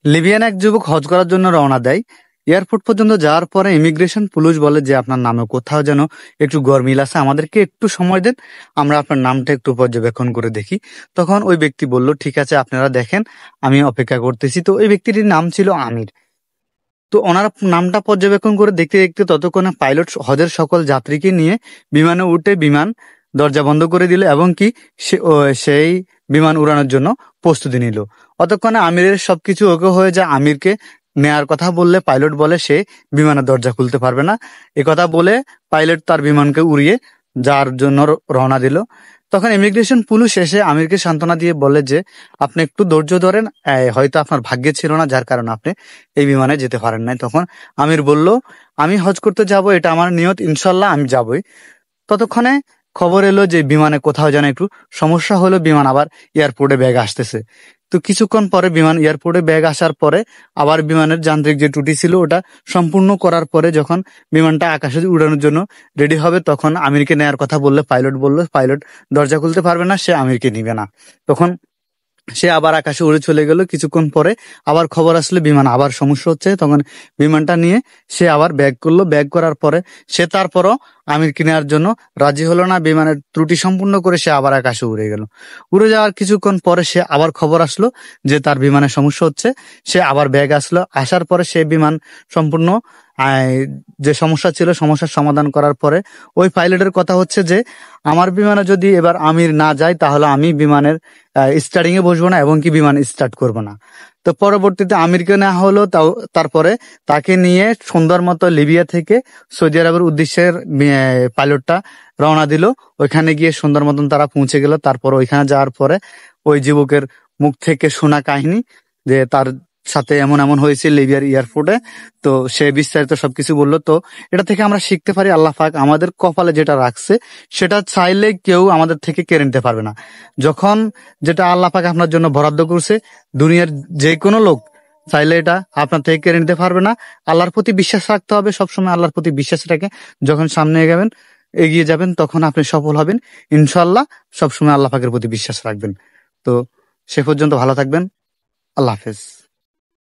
Libyan এক যুবক হজ করার জন্য রওনা দেয়। এয়ারপোর্ট পর্যন্ত যাওয়ার পরে ইমিগ্রেশন পুলিশ বলে যে আপনার নামে কোথাও যেন একটু গরমিল আছে, আমাদেরকে একটু সময় দেন, আমরা আপনার নামটা একটু পর্যবেক্ষণ করে দেখি। তখন ওই ব্যক্তি বলল ঠিক আছে আপনারা দেখেন, আমি অপেক্ষা করতেছি। তো ওই ব্যক্তিটির নাম ছিল আমির। তো ওনারা নামটা পর্যবেক্ষণ করে দেখতে দেখতে ততক্ষণে পাইলট হজের সকল যাত্রীকে নিয়ে বিমানে উঠে বিমান দরজা বন্ধ করে দিল এবং কি সেই বিমান উড়ানোর জন্য প্রস্তুতি নিল। অতক্ষণে আমিরের সবকিছু ওকে হয়ে যায়। আমিরকে নেয়ার কথা বললে পাইলট বলে সে বিমানের দরজা খুলতে পারবে না। কথা বলে পাইলট তার বিমানকে উড়িয়ে যাওয়ার জন্য রওনা দিল। তখন ইমিগ্রেশন পুলিশ এসে আমিরকে সান্ত্বনা দিয়ে বলে যে আপনি একটু ধৈর্য ধরেন, হয়তো আপনার ভাগ্যে ছিল না যার কারণে আপনি এই বিমানে যেতে পারেন নাই। তখন আমির বলল আমি হজ করতে যাব, এটা আমার নিয়ত, ইনশাল্লাহ আমি যাবই। ততক্ষণে খবর এলো যে বিমানে কোথাও যেন একটু সমস্যা হলো, বিমান আবার এয়ারপোর্টে ব্যাগ আসতেছে। তো কিছুক্ষণ পরে বিমান এয়ারপোর্টে ব্যাগ আসার পরে আবার বিমানের যান্ত্রিক যে ত্রুটি ছিল ওটা সম্পূর্ণ করার পরে যখন বিমানটা আকাশে উড়ানোর জন্য রেডি হবে তখন আমিরকে নেয়ার কথা বললে পাইলট দরজা খুলতে পারবে না, সে আমিরকে নিবে না। তখন সে আবার আকাশে উড়ে চলে গেল। কিছুক্ষণ পরে আবার খবর আসলে বিমান আবার সমস্যা হচ্ছে। তখন বিমানটা নিয়ে সে আবার ব্যাক করলো। ব্যাক করার পরে সে তারপরও আমিরকে নেওয়ার জন্য রাজি হলো না। বিমানের ত্রুটি সম্পূর্ণ করে সে আবার আকাশে উড়ে গেল। উড়ে যাওয়ার কিছুক্ষণ পরে সে আবার খবর আসলো যে তার বিমানের সমস্যা হচ্ছে। সে আবার ব্যাগ আসলো। আসার পরে সে বিমান সম্পূর্ণ যে সমস্যা ছিল সমস্যার সমাধান করার পরে ওই পাইলটের কথা হচ্ছে যে আমার বিমানে যদি এবার আমির না যায় তাহলে আমি বিমানের স্টার্টিং এ বসবো না এবং কি বিমান স্টার্ট করব না। তো পরবর্তীতে আমিরকে নেওয়া হলো। তারপরে তাকে নিয়ে সুন্দর মতো লিবিয়া থেকে সৌদি আরবের উদ্দেশ্যের পাইলটটা রওনা দিল। ওইখানে গিয়ে সুন্দর মতন তারা পৌঁছে গেল। তারপর ওইখানে যাওয়ার পরে ওই যুবকের মুখ থেকে শোনা কাহিনী যে তার সাথে এমন এমন হয়েছে লিবিয়ার এয়ারপোর্টে। তো সে বিস্তারিত সবকিছু বললো। তো এটা থেকে আমরা শিখতে পারি আল্লাহ পাক আমাদের কপালে যেটা রাখছে সেটা চাইলে কেউ আমাদের থেকে কেড়ে নিতে পারবে না। যখন যেটা আল্লাহ পাক আপনার জন্য বরাদ্দ করছে দুনিয়ার যে কোনো লোক চাইলে এটা আপনার থেকে কেড়ে নিতে পারবে না। আল্লাহর প্রতি বিশ্বাস রাখতে হবে, সবসময় আল্লাহর প্রতি বিশ্বাস রেখে যখন সামনে এগিয়ে যাবেন তখন আপনি সফল হবেন ইনশাল্লাহ। সবসময় আল্লাহ পাকের প্রতি বিশ্বাস রাখবেন। তো সে পর্যন্ত ভালো থাকবেন। আল্লাহ হাফেজ।